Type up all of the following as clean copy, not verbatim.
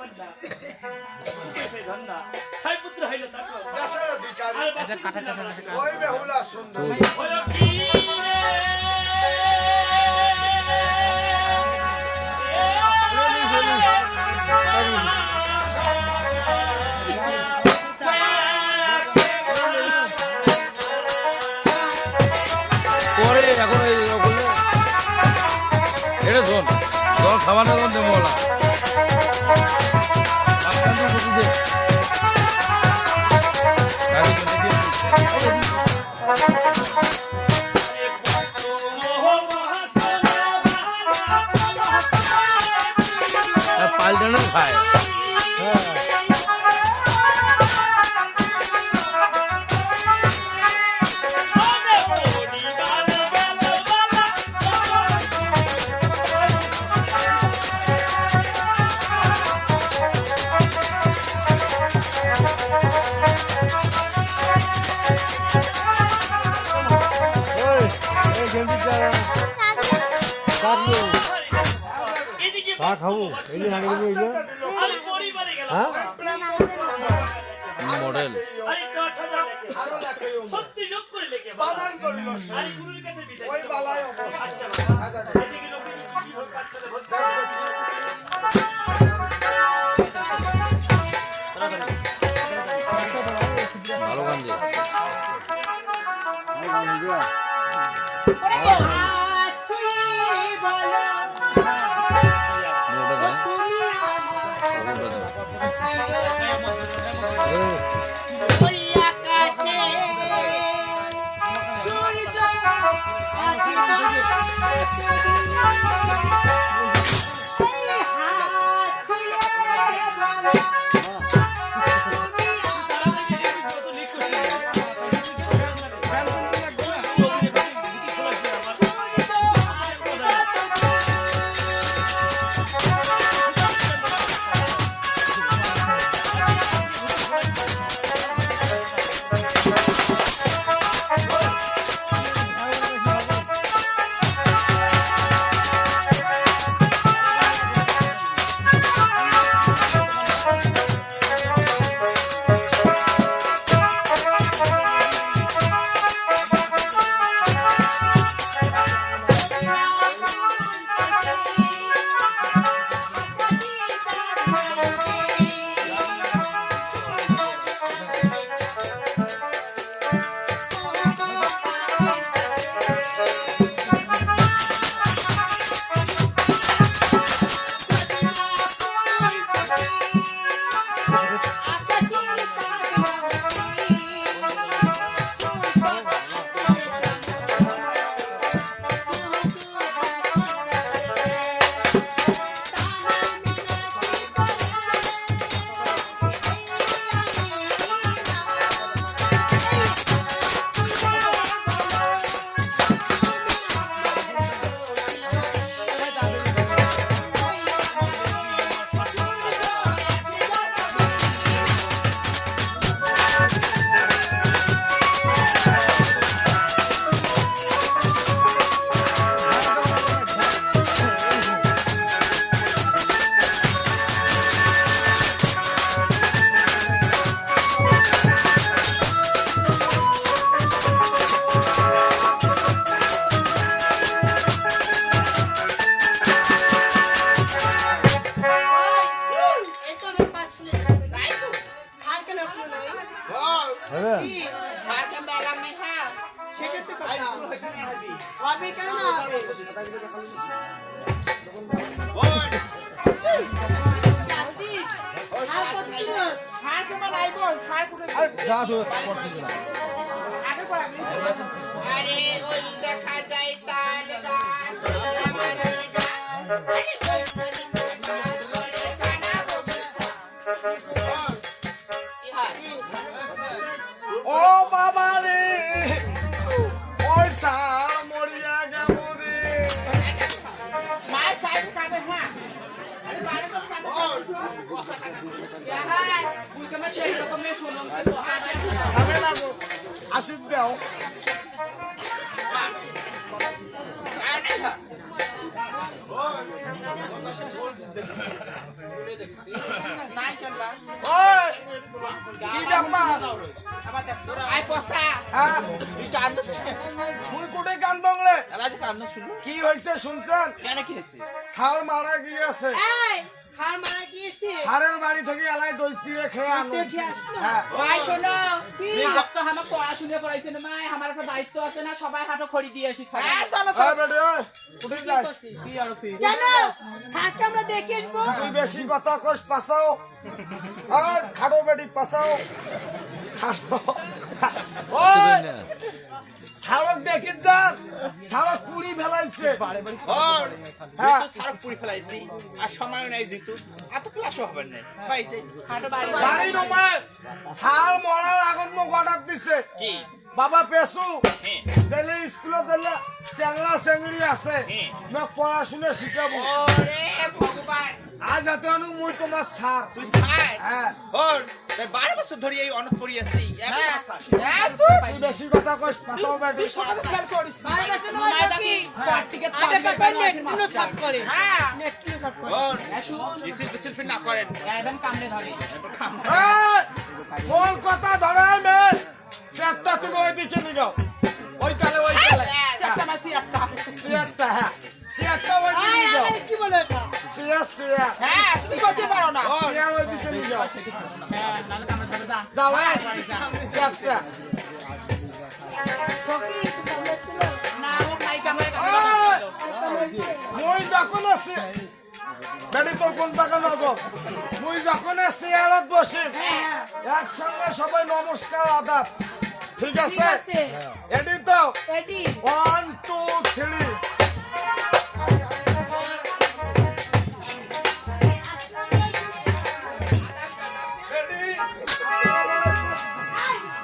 কন্যা সে ধন্যা ছয় পুত্র হইল তাকে দেশের ভিখারি আচ্ছা কাটা কাটা ওই বেহুলা সুন্দর হলো কি পরে এখন এই বললে এটা শোন জল সামান্য জল দেবো না পাল্টানো খায় খাবো এই যে হাঁড়ি দেবো এইটা আমি পরিবারে গেলাম মডেল আরো লাগে সত্যি যোগ করে লেখে বাদান করিল আরে গুরুর কাছে বিদায় ওই বালায় অবস্থা এদিকে লোক কি ভোট পাচ্ছে ভালো গান যে আরে ওই দেখা যায় তাল গান আমাদের ও বাবা রে ওই সার মরিয়া গেল রে মাই ফাইভ কানে হ্যাঁ আরে বারে তো কানে হ্যাঁ তুই কেমন সেই রকম শুনলাম তো খাবে না গো আসিফ দাও আরে নাই চলবা ওই কি ব্যাপার আমার দেখ আই পসা হ্যাঁ এই কান্দ শুনে তুই কোটে গান দংলে রাজ কান্দ শুনলো কি হয়েছে শুনছেন কেন কি হয়েছে ছাল মারা গিয়েছে এই সার মারা গিয়েছে ছাড়ের বাড়ি থেকে এলাই দই চিড়ে খেয়ে আনো উঠে আসলো হ্যাঁ ভাই শোনো বাপ তো আমার পড়াশোনা করাইছে না মাই আমার একটা দায়িত্ব আছে না সবাই হাঁটো খড়ি দিয়ে আসি হ্যাঁ চলো এই বেটি ওই উঠে যাস কি আর ফির কেন সারটা আমরা দেখে আসবো তুই বেশি কথা কস পাসাও আর খাড়ো বেটি পাসাও খাড়ো ওই ছাড়ক দেখে যান ছাড়ক পুরি ফেলাইছে হ্যাঁ সারা পুরি ফেলাইছি আর সময় নাই যেহেতু এত ক্লাসও হবে না ভাই হাঁটো বাড়ি বাড়ি নমায় ছাল মরার আগত মোক অর্ডার দিছে কি বাবা পেছু দিল্লি স্কুলত দিলে চেংলা চেংড়ি আছে মোক পড়াশুনা শিখাবো ওরে ভগবান আজ যাতে আনু মই তোমার সার তুই ছাড় হ্যাঁ ওর 12 বছর ধরে এই অনাথ পড়ি আছি তুই বেশি কথা কস পাসাও বেটি খেয়াল করিস আর কাছে নয় সকি আগে ব্যাপার নেটগুলো সাফ করে হ্যাঁ নেটগুলো সাফ করে ওর মিছিল মিছিল ফির না করেন এখন কামড়ে ধরে এই, কোন কথা ধরাই মে সেটটা তুমি ওইদিকে নিয়ে যাও ওই কালে একটা মাসি একটা সিয়ারটা হ্যাঁ সিয়ারটা ওইদিকে আয় নিয়ে যাও আরে কি বলে এটা সিয়ার হ্যাঁ কি করতে পারো না সিয়ার ওইদিকে নিয়ে যাও হ্যাঁ নালে কামড়ে ধরে যা যাও হ্যাঁ সিয়ারটা সকি একটু কামড়ে ছিল না ও খাই কামড়ে মই যখন আছি বেটি তোর কোন টাকা নজর মই যখন সিয়ারত বসি একসঙ্গে সবাই নমস্কার আদাব ঠিক ঠিক আছে আছে এটি তো এডি 1 2 3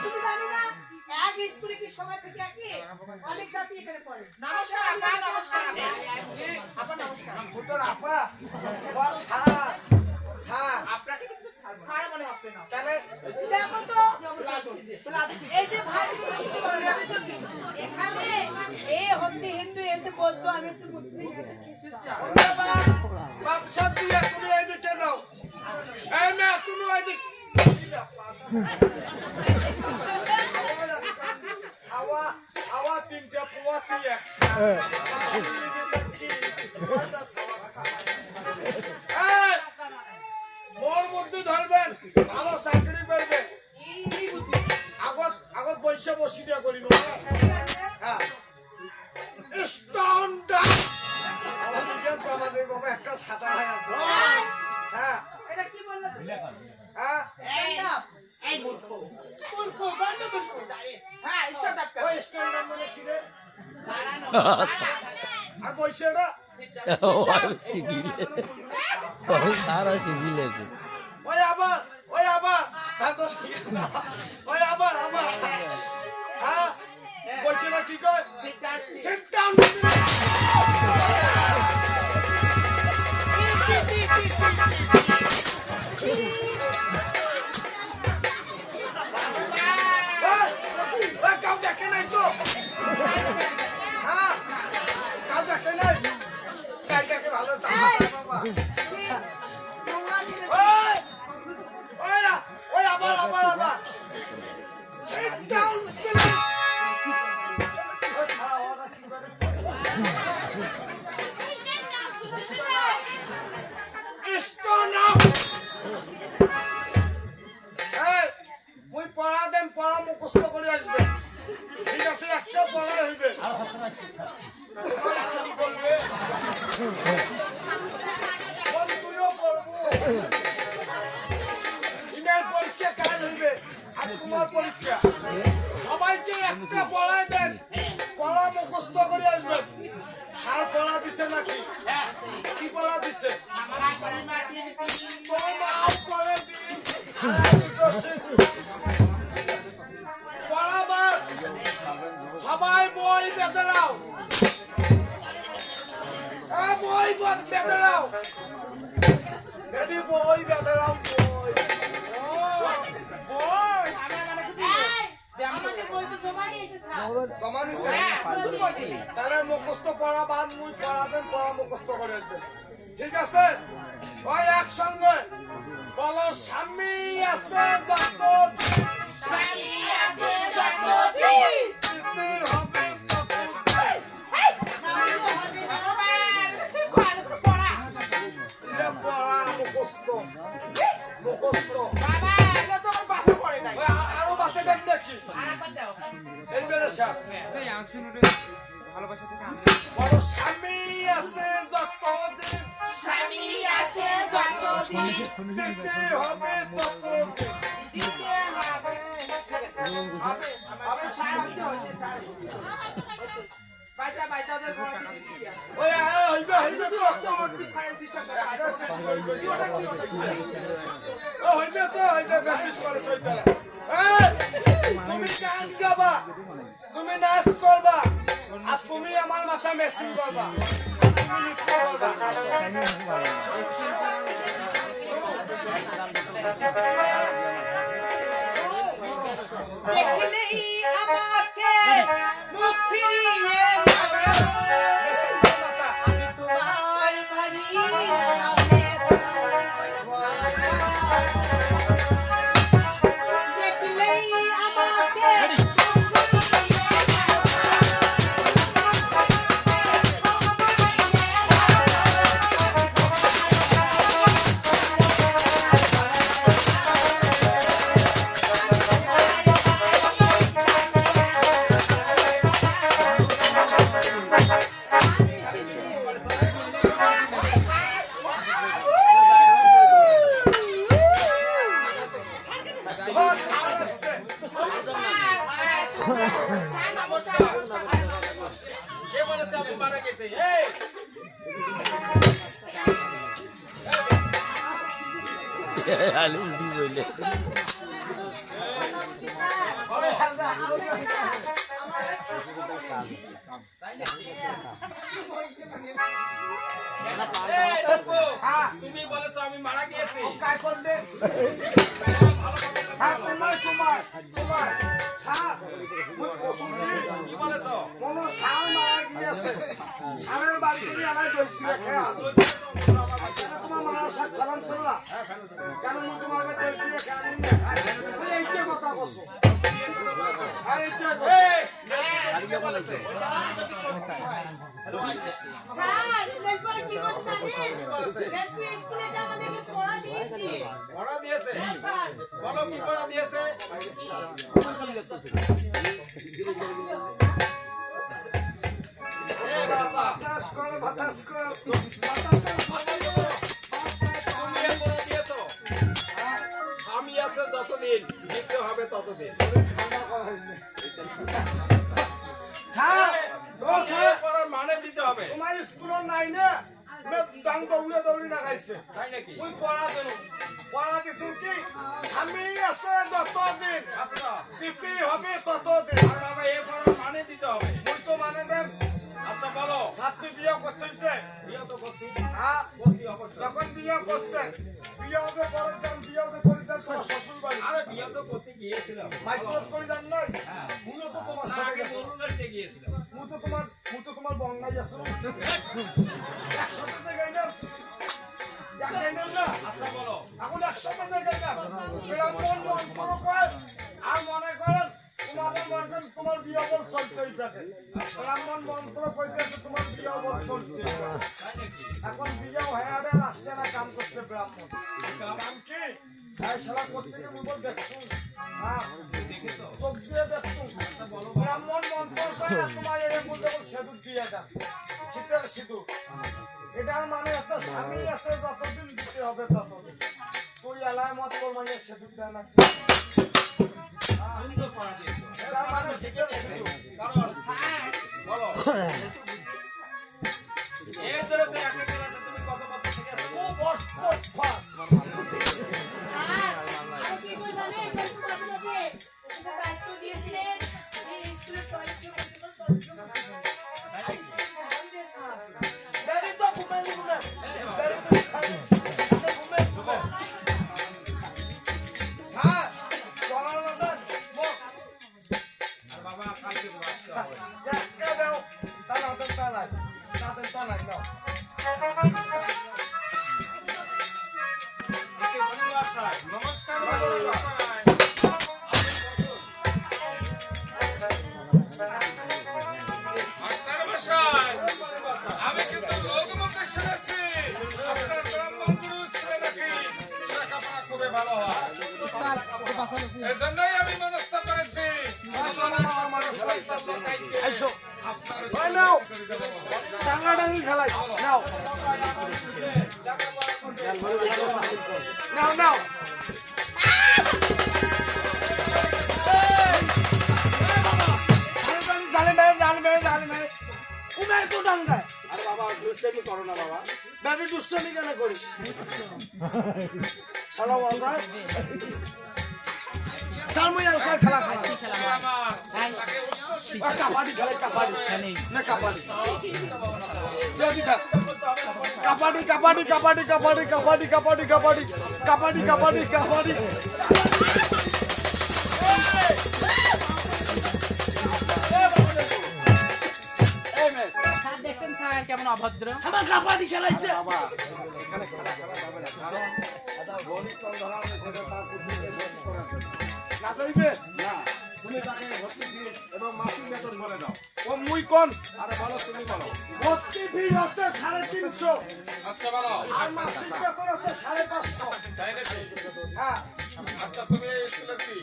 তুমি জানো না এক স্কুলে কি সবাই থেকে একই অনেক জাতি এখানে পড়ে নমস্কার আপা নমস্কার আপা নমস্কার তোর আপা ও সার সার আপনাকে কিন্তু খারাপ মনে হচ্ছে না কেন দেখো তো এই যে ভাই এখানে এ হচ্ছে হিন্দু এ হচ্ছে বৌদ্ধ আমি হচ্ছে মুসলিম এ হচ্ছে খ্রিস্টান বাচ্চা দিয়ে তুমি এইদিকে যাও এই না তুমি ওইদিকে ছাওয়া ছাওয়া তিনটা পোয়া দিয়ে মোর মধ্যে ধরবেন ভালো চাকরি করবেন আগত আগত বৈশ্য বসি দিয়া করিব হ্যাঁ স্টোন আমাদের বাবা একটা ছাতা ভাই আছে হ্যাঁ এটা কি বললে হ্যাঁ এই মূর্খ মূর্খ বন্ধ করো হ্যাঁ স্টার্ট আপ ওই স্ট্যান্ডার মানে কি রে আর বৈশ্যটা শিখিলে সারা শিখিলেছে ওই আবার ওই আবার ওই আবার হ্যাঁ বৈশ্যটা কি কয় সিট ডাউন কাউ দেখে নাই তো হ্যাঁ কাউ দেখে নাই দেখে ভালো বাবা ওই আবার sit down মুই পড়া দেন পড়া মুখস্থ করে আসবে ঠিক আছে একটা পড়া হইবে তুইও পড়বো ইমেল পরীক্ষা কাজ হইবে আর তোমার পরীক্ষা সবাইকে একটা পড়া দেন পড়া মুখস্থ করে আসবেন আর পড়া দিছে নাকি কি পড়া দিছে পড়াবার সবাই বই বেঁধে নাও বই বেঁধে নাও বই বেঁধে নাও বই আমাদের বই তো জমা নিয়েছে স্যার জমা নিছে তাহলে মুখস্থ পড়া বাদ মুই পড়াবেন পড়া মুখস্থ করে আসবে ঠিক আছে ওই একসঙ্গে বলো স্বামী আছে যত স্বামী আছে যতদিন, দিতে হবে তত এটা পড়া মুখস্থ মুখস্থ ওই আরো বাতে দেন দেখি এই বেড়ে শেষ বড় স্বামী আছে যতদিন দিতে হবে ততদিন ওই হইবে হইবে তো হইবে তো হইবে মেসেজ করে সইতারা তুমি গান গাবা তুমি নাচ করবা আর তুমি আমার মাথা মেসিং করবা তুমি নৃত্য করবা দেখলেই আমাকে মুখ ফিরিয়ে মেসিং কর মাথা তোমার বাড়ির সামনে দেখলেই আমাকে বস আর আসছে কে বলেছে আপনি মারা গেছে? এই আলু উল্টি চলে এই দেখো, তুমি বলেছো আমি মারা গিয়েছি। কাজ করবে হ্যাঁ তোমার তোমার তোমার স্যার মুই পছন্দ কি বলেছো? কোন সাল মারা গিয়েছে সালের বাড়ি থেকে আনাই দইছি রেখে তোমার মারা শাক খালাম ছিল না কেন মুই তোমাকে দইছি রেখে আনি না এইটা কথা বলছো আর এইটা এই কে বলেছে? স্যার এরপর কি করছেন রেলওয়ে স্কুলে এসে আমাদেরকে পড়া দিয়েছে পড়া দিয়েছে? স্যার বলো কি পড়া দিয়েছে? এই বাসা, বাতাস করো বাতাস করো তুমি এ পড়া দিয়েছো? আমি আছে যতদিন দিতে হবে ততদিন। স্যার তোমাকে এ পড়ার মানে দিতে হবে, তোমার স্কুলের নাই না দান দৌড়ে দৌড়ি লাগাইছে তাই নাকি? ওই পড়া দেন পড়া দিছিল কি স্বামী আছে যতদিন আচ্ছা, দিতেই হবে ততদিন আর বাবা এ পড়ার মানে দিতে হবে। ওই তো মানে দেন আচ্ছা বলো। ছাত্রী বিয়ে করছেন যে বিয়ে তো করছি। হ্যাঁ যখন বিয়ে করছেন বিয়ে হতে করে যান বিয়ে হতে করে যান তোমার শ্বশুর বাড়ি আরে বিয়ে তো করতে গিয়েছিলাম। মাইক্রোপ করে যান নাই মুইও তো তোমার তার সাথে আগে গেছো বরুণ গাড়িতে গিয়েছিলাম। মু তো তোমার বঙ্গাই আছো একসাথে জায়গায় না জায়গায় না আচ্ছা বলো। এখন একসাথে জায়গায় না এরা মন মন করো কয় আর মনে করেন তোমার বিয়ে বল চলছে এইটাকে ব্রাহ্মণ মন্ত্র কইতেছে তোমার বিয়ে বল চলছে এখন বিয়ে হয়ে আরে রাস্তায় না কাম করছে ব্রাহ্মণ কাম কি এই শালা করছে কি বল দেখছো হ্যাঁ চোখ দিয়ে দেখছো ব্রাহ্মণ মন্ত্র করে তোমার এই বলতে বল সেদুর দিয়ে দাও শীতের সিঁদুর এটার মানে হচ্ছে স্বামী আছে যতদিন দিতে হবে ততদিন তুই এলায় মত করমাই সেদুর দেয় না সুন্দর পড়া দিয়েছো। এটার মানে শীতের সিঁদুর কারণ বলো। এই ধরে তো একটা ক্লাসে তুমি কত বছর থেকে আছো? খুব অটপট ফাঁস স্যার আর কি করে জানেন একটু মাঝে মাঝে একটা দায়িত্ব দিয়েছিলেন এই স্কুলের toilet Dari to bukan bukan. Dari to bukan. Bukan. Sah. Soal ladan. Mo. আর বাবা কালকে তো আসতে হবে। Ya, kau tahu. Tanah. Tanah. No. নমস্কার মাস্টার মশাই। আমি কিন্তু লোকমুখে শুনেছি আপনার ব্রাহ্মণ গুরু স্কুলে নাকি লেখাপড়া খুবই ভালো হয়। এই জন্যই আমি মনস্থ করেছি আমার সন্তান লোকাইকে আপনার নাও টাঙ্গাটাঙ্গি খেলাই নাও নাও নাও আরে বাবা দুষ্টামি করো না বাবা। দাদি দুষ্টামি কেন করিস সালা বাজার সালমুই আলকার খেলা কাবাডি খেলে কাবাডি না কাবাডি যদি থাক কাবাডি কাবাডি কাবাডি কাবাডি কাবাডি কাবাডি কাবাডি কাবাডি কাবাডি কাবাডি স্যার দেখছেন স্যার কেমন অভদ্র। আমার কাবাডি খেলাইছে বাবা এখানে খেলা যাবে না কারণ না যাইবে না তুমি তাকে ভর্তি ফিস এবং মাসিক বেতন বলে দাও। ও মুই কোন আরে বলো তুমি বলো। ভর্তি ফি হচ্ছে 350 আচ্ছা বলো। আর মাসিক বেতন হচ্ছে 550 তাই নাকি? হ্যাঁ আচ্ছা তুমি স্কুলের কি?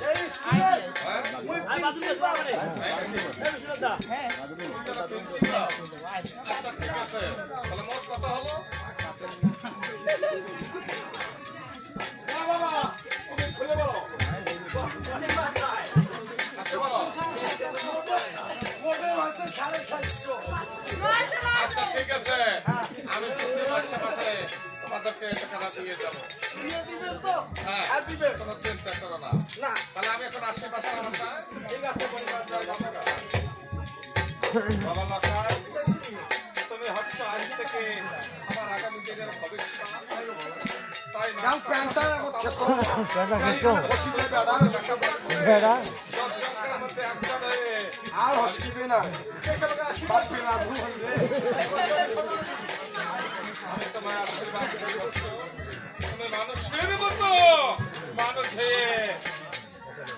এই স্কুলে হ্যাঁ? মুই আর বাজু দে পারে তাই নাকি? এই সুন্দর তোমরা প্রিন্সিপাল? আচ্ছা ঠিক আছে তাহলে মোট কত হলো? না বাবা তুমি খুলে বলো। আচ্ছা বলো। মোটে হচ্ছে 450 আচ্ছা ঠিক আছে আমি প্রতি মাসে মাসে তোমাদেরকে টাকা দিয়ে যাবো। দিয়ে দিবেন তো হ্যাঁ আর দিবেন কোনো চিন্তা করো না। না তাহলে আমি এখন আসি পাশে আমার সাথে। ঠিক আছে পরিবার জয় বাবা। বাবা লাকার তুমি হচ্ছ আজ থেকে আমার আগামী দিনের ভবিষ্যৎ। তাই গাও প্যান্টটা করছে তো বসি দে বেড়া বেড়া 10 জনের মধ্যে একজন হয়ে আর হসকিবে না বাপি না ভুল আমি তোমায় আশীর্বাদ করছি। তুমি মানুষের মতো মানুষ হয়ে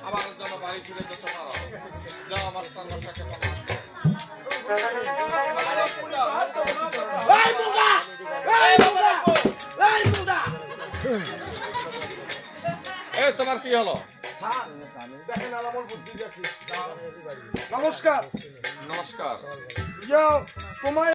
আমার জন্য বাড়ি ফিরে যেতে পারো। যাও মাস্টার মশাইকে বলো। এই মুগা এই মুগা এই মুগা এ তোমার কি হলো? দেখেন আলামল বুদ্ধি দেখি নমস্কার নমস্কার। যাও তোমায়